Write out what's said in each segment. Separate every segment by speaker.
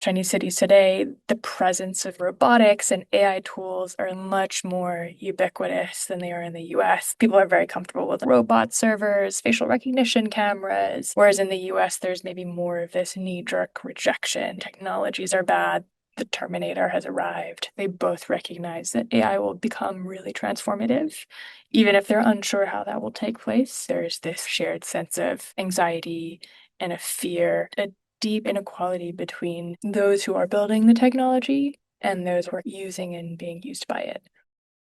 Speaker 1: Chinese cities today, the presence of robotics and AI tools are much more ubiquitous than they are in the US. People are very comfortable with robot servers, facial recognition cameras, whereas in the US, there's maybe more of this knee-jerk rejection. Technologies are bad. The Terminator has arrived. They both recognize that AI will become really transformative. Even if they're unsure how that will take place, there's this shared sense of anxiety and a fear, a deep inequality between those who are building the technology and those who are using and being used by it.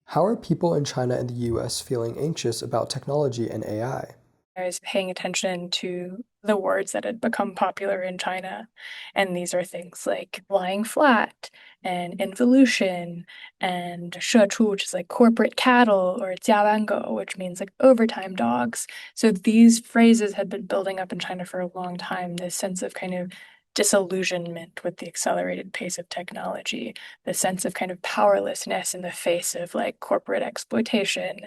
Speaker 2: How are people in China and the US feeling anxious about technology and AI?
Speaker 1: I was paying attention to the words that had become popular in China. And these are things like lying flat and involution and 社畜, which is like corporate cattle, or 加班狗, which means like overtime dogs. So these phrases had been building up in China for a long time, this sense of kind of disillusionment with the accelerated pace of technology, the sense of kind of powerlessness in the face of like corporate exploitation.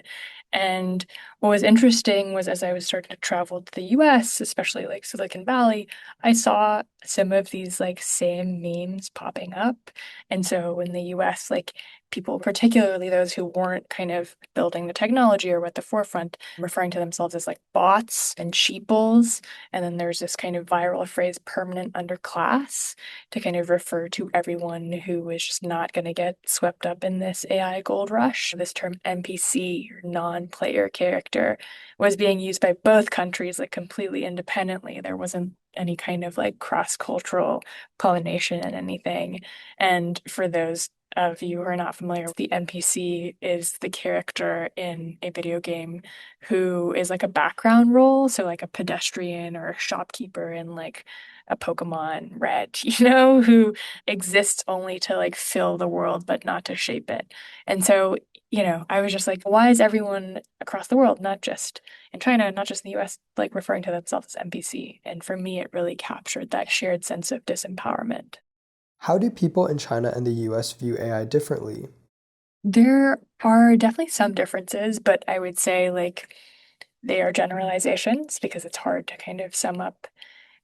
Speaker 1: And what was interesting was as I was starting to travel to the US, especially like Silicon Valley, I saw some of these like same memes popping up. And so in the US, like people, particularly those who weren't kind of building the technology or at the forefront, referring to themselves as like bots and sheeples. And then there's this kind of viral phrase, permanent underclass, to kind of refer to everyone who is just not going to get swept up in this AI gold rush. This term NPC, or non-player character, was being used by both countries like completely independently. There wasn't any kind of like cross-cultural pollination in anything. And for those of you who are not familiar, the NPC is the character in a video game who is like a background role, so like a pedestrian or a shopkeeper in like a Pokemon Red, who exists only to like fill the world but not to shape it. And so, I was just like, why is everyone across the world, not just in China, not just in the US, like referring to themselves as NPC? And for me, it really captured that shared sense of disempowerment.
Speaker 2: How do people in China and the US view AI differently?
Speaker 1: There are definitely some differences, but I would say like they are generalizations because it's hard to kind of sum up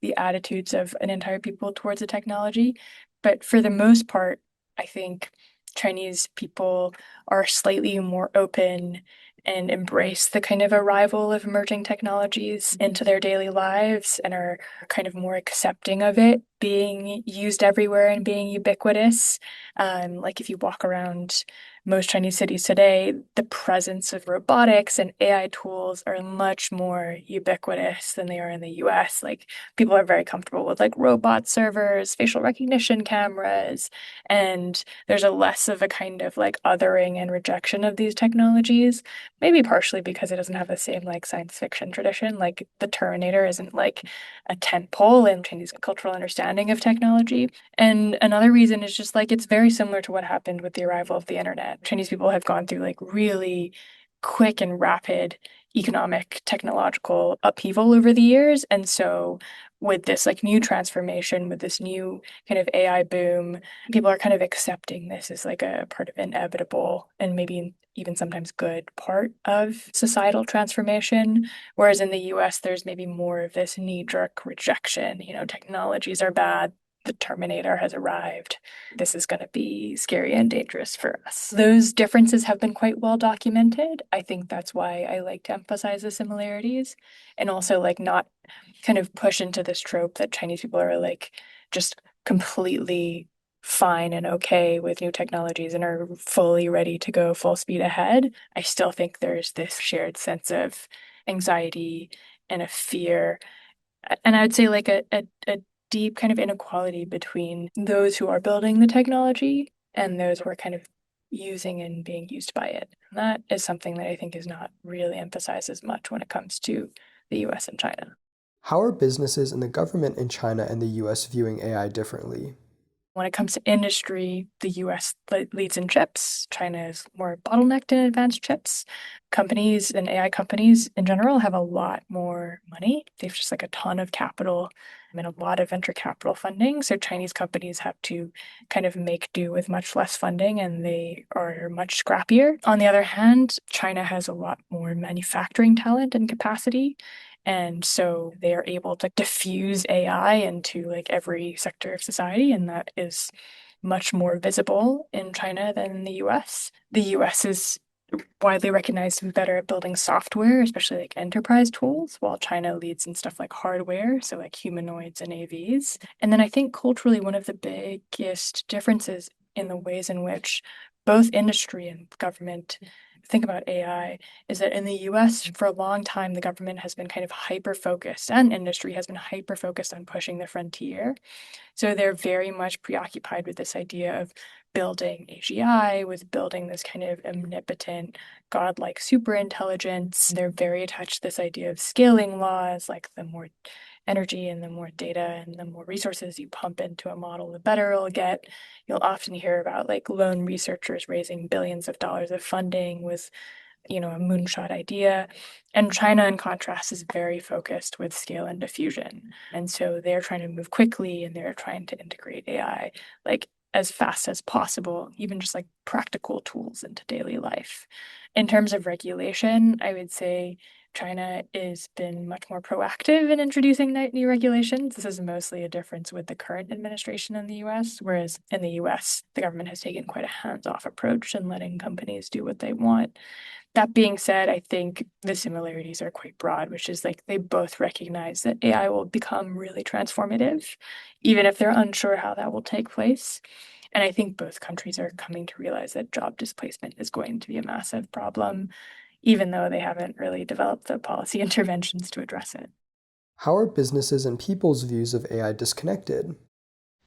Speaker 1: the attitudes of an entire people towards the technology. But for the most part, I think Chinese people are slightly more open and embrace the kind of arrival of emerging technologies into their daily lives and are kind of more accepting of it being used everywhere and being ubiquitous. Like if you walk around most Chinese cities today, the presence of robotics and AI tools are much more ubiquitous than they are in the US. Like people are very comfortable with like robot servers, facial recognition cameras, and there's a less of a kind of like othering and rejection of these technologies. Maybe partially because it doesn't have the same like science fiction tradition. Like the Terminator isn't like a tentpole in Chinese cultural understanding of technology. And another reason is just like it's very similar to what happened with the arrival of the internet. Chinese people have gone through like really quick and rapid economic technological upheaval over the years. And so with this like new transformation, with this new kind of AI boom, people are kind of accepting this as like a part of inevitable and maybe even sometimes good part of societal transformation. Whereas in the US, there's maybe more of this knee-jerk rejection. Technologies are bad. The Terminator has arrived. This is going to be scary and dangerous for us. Those differences have been quite well documented. I think that's why I like to emphasize the similarities and also like not kind of push into this trope that Chinese people are like just completely fine and okay with new technologies and are fully ready to go full speed ahead. I still think there's this shared sense of anxiety and a fear. And I would say like a deep kind of inequality between those who are building the technology and those who are kind of using and being used by it. And that is something that I think is not really emphasized as much when it comes to the US and China.
Speaker 2: How are businesses and the government in China and the US viewing AI differently?
Speaker 1: When it comes to industry, the US leads in chips. China is more bottlenecked in advanced chips. Companies and AI companies in general have a lot more money. They have just like a ton of capital and a lot of venture capital funding. So Chinese companies have to kind of make do with much less funding and they are much scrappier. On the other hand, China has a lot more manufacturing talent and capacity. And so they are able to diffuse AI into like every sector of society, and that is much more visible in China than in the US. The US is widely recognized to be better at building software, especially like enterprise tools, while China leads in stuff like hardware, so like humanoids and AVs. And then I think culturally, one of the biggest differences in the ways in which both industry and government think about AI is that in the US, for a long time, the government has been kind of hyper focused and industry has been hyper focused on pushing the frontier. So they're very much preoccupied with this idea of building AGI, with building this kind of omnipotent, godlike superintelligence. They're very attached to this idea of scaling laws, like the more energy and the more data and the more resources you pump into a model, the better it'll get. You'll often hear about like lone researchers raising billions of dollars of funding with a moonshot idea. And China, in contrast, is very focused with scale and diffusion. And so they're trying to move quickly and they're trying to integrate AI like as fast as possible, even just like practical tools into daily life. In terms of regulation, I would say China has been much more proactive in introducing new regulations. This is mostly a difference with the current administration in the US, whereas in the US, the government has taken quite a hands-off approach in letting companies do what they want. That being said, I think the similarities are quite broad, which is like they both recognize that AI will become really transformative, even if they're unsure how that will take place. And I think both countries are coming to realize that job displacement is going to be a massive problem, even though they haven't really developed the policy interventions to address it.
Speaker 2: How are businesses and people's views of AI disconnected?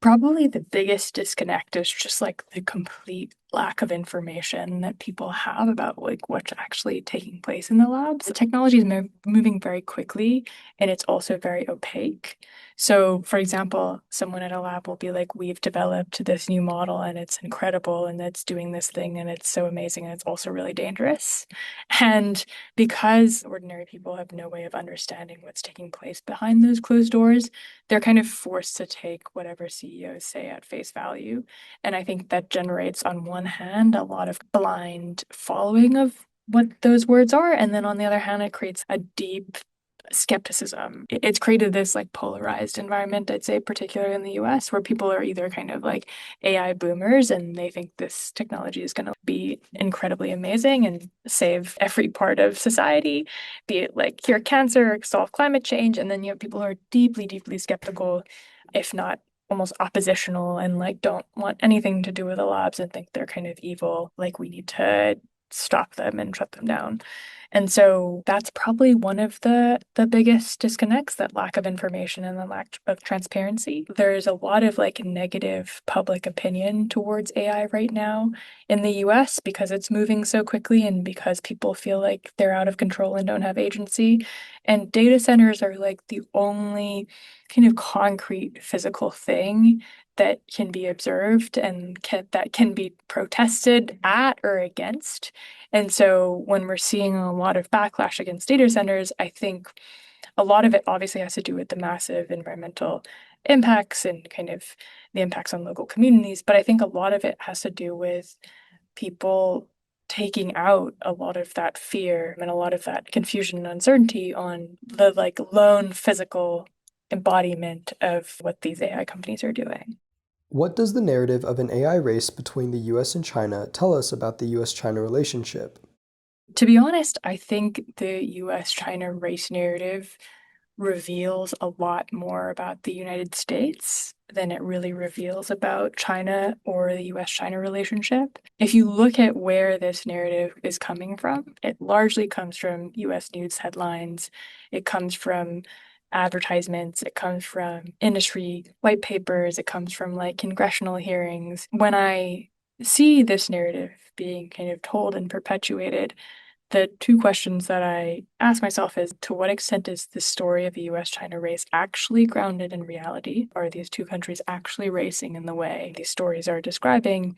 Speaker 1: Probably the biggest disconnect is just like the complete lack of information that people have about like what's actually taking place in the labs. The technology is moving very quickly and it's also very opaque. So, for example, someone at a lab will be like, we've developed this new model and it's incredible and it's doing this thing and it's so amazing and it's also really dangerous. And because ordinary people have no way of understanding what's taking place behind those closed doors, they're kind of forced to take whatever CEOs say at face value. And I think that generates, on one hand, a lot of blind following of what those words are. And then on the other hand, it creates a deep skepticism. It's created this like polarized environment, I'd say, particularly in the US, where people are either kind of like AI boomers and they think this technology is going to be incredibly amazing and save every part of society, be it like cure cancer, solve climate change. And then you have people who are deeply, deeply skeptical, if not almost oppositional, and like don't want anything to do with the labs and think they're kind of evil. Like we need to stop them and shut them down. And so that's probably one of the biggest disconnects, that lack of information and the lack of transparency. There's a lot of like negative public opinion towards AI right now in the US because it's moving so quickly and because people feel like they're out of control and don't have agency. And data centers are like the only kind of concrete physical thing that can be observed and that can be protested at or against. And so when we're seeing a lot of backlash against data centers, I think a lot of it obviously has to do with the massive environmental impacts and kind of the impacts on local communities. But I think a lot of it has to do with people taking out a lot of that fear and a lot of that confusion and uncertainty on the like lone physical embodiment of what these AI companies are doing.
Speaker 2: What does the narrative of an AI race between the US and China tell us about the US China relationship?
Speaker 1: To be honest, I think the US China race narrative reveals a lot more about the United States than it really reveals about China or the US China relationship. If you look at where this narrative is coming from, it largely comes from US news headlines, it comes from advertisements, it comes from industry white papers, it comes from like congressional hearings. When I see this narrative being kind of told and perpetuated, the two questions that I ask myself is, to what extent is the story of the US China race actually grounded in reality? Are these two countries actually racing in the way these stories are describing?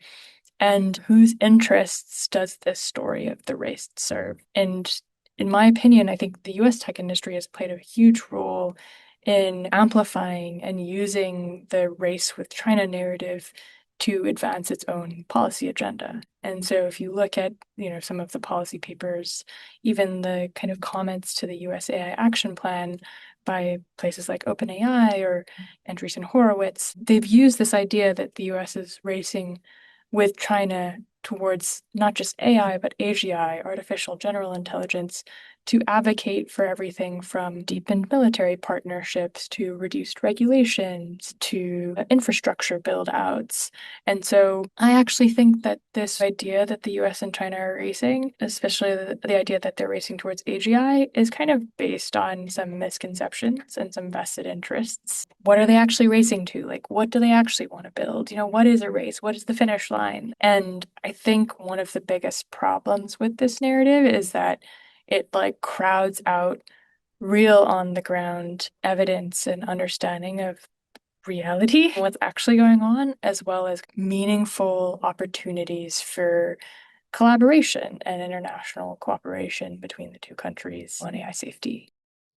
Speaker 1: And whose interests does this story of the race serve? And in my opinion, I think the US tech industry has played a huge role in amplifying and using the race with China narrative to advance its own policy agenda. And so if you look at, some of the policy papers, even the kind of comments to the US AI action plan by places like OpenAI or Andreessen Horowitz, they've used this idea that the US is racing with China towards not just AI, but AGI, artificial general intelligence, to advocate for everything from deepened military partnerships to reduced regulations to infrastructure build outs. And so I actually think that this idea that the US and China are racing, especially the idea that they're racing towards AGI, is kind of based on some misconceptions and some vested interests. What are they actually racing to? Like, what do they actually want to build? What is a race? What is the finish line? And I think one of the biggest problems with this narrative is that it like crowds out real on the ground evidence and understanding of reality, what's actually going on, as well as meaningful opportunities for collaboration and international cooperation between the two countries on AI safety.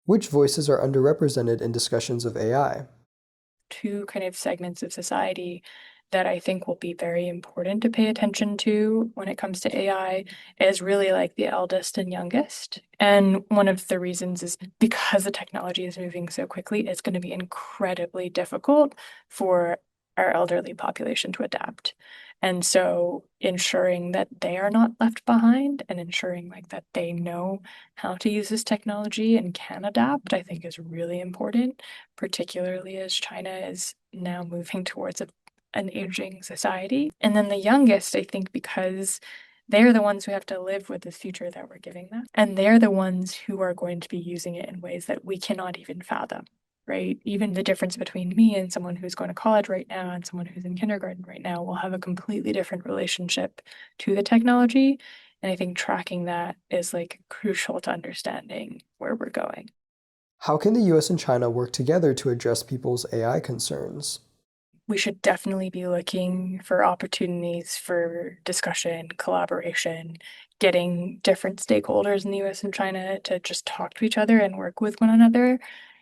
Speaker 2: Which voices are underrepresented in discussions of AI?
Speaker 1: Two kind of segments of society that I think will be very important to pay attention to when it comes to AI is really like the eldest and youngest. And one of the reasons is because the technology is moving so quickly, it's going to be incredibly difficult for our elderly population to adapt. And so ensuring that they are not left behind and ensuring like that they know how to use this technology and can adapt, I think is really important, particularly as China is now moving towards an aging society. And then the youngest, I think, because they're the ones who have to live with this future that we're giving them. And they're the ones who are going to be using it in ways that we cannot even fathom, right? Even the difference between me and someone who's going to college right now and someone who's in kindergarten right now will have a completely different relationship to the technology. And I think tracking that is like crucial to understanding where we're going.
Speaker 2: How can the US and China work together to address people's AI concerns?
Speaker 1: We should definitely be looking for opportunities for discussion, collaboration, getting different stakeholders in the US and China to just talk to each other and work with one another.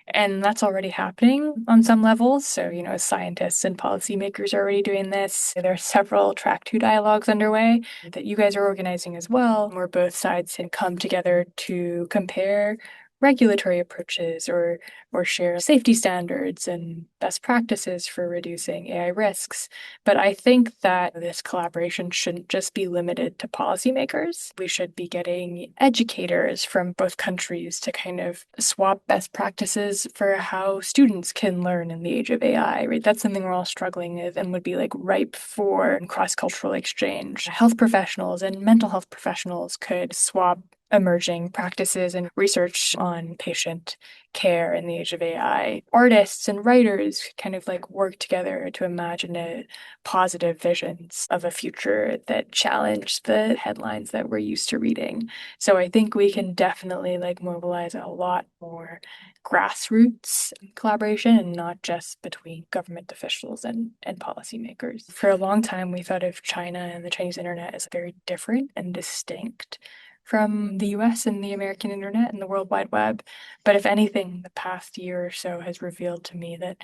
Speaker 1: And that's already happening on some levels. So, scientists and policymakers are already doing this. There are several track two dialogues underway that you guys are organizing as well, where both sides can come together to compare regulatory approaches or share safety standards and best practices for reducing AI risks. But I think that this collaboration shouldn't just be limited to policymakers. We should be getting educators from both countries to kind of swap best practices for how students can learn in the age of AI, right? That's something we're all struggling with and would be like ripe for cross-cultural exchange. Health professionals and mental health professionals could swap emerging practices and research on patient care in the age of AI. Artists and writers kind of like work together to imagine positive visions of a future that challenge the headlines that we're used to reading. So I think we can definitely like mobilize a lot more grassroots collaboration and not just between government officials and policymakers. For a long time, we thought of China and the Chinese internet as very different and distinct from the US and the American internet and the World Wide Web. But if anything, the past year or so has revealed to me that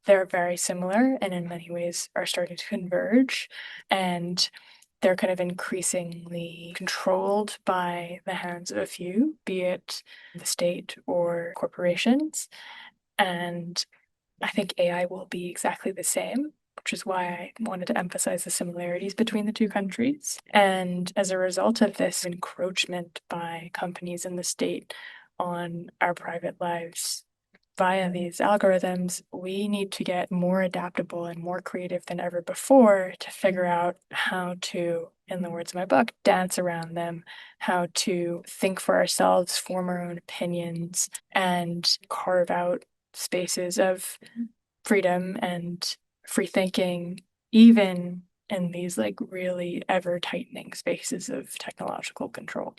Speaker 1: they're very similar and in many ways are starting to converge. And they're kind of increasingly controlled by the hands of a few, be it the state or corporations. And I think AI will be exactly the same, which is why I wanted to emphasize the similarities between the two countries. And as a result of this encroachment by companies in the state on our private lives via these algorithms, we need to get more adaptable and more creative than ever before to figure out how to, in the words of my book, dance around them, how to think for ourselves, form our own opinions, and carve out spaces of freedom and free thinking, even in these like really ever tightening spaces of technological control.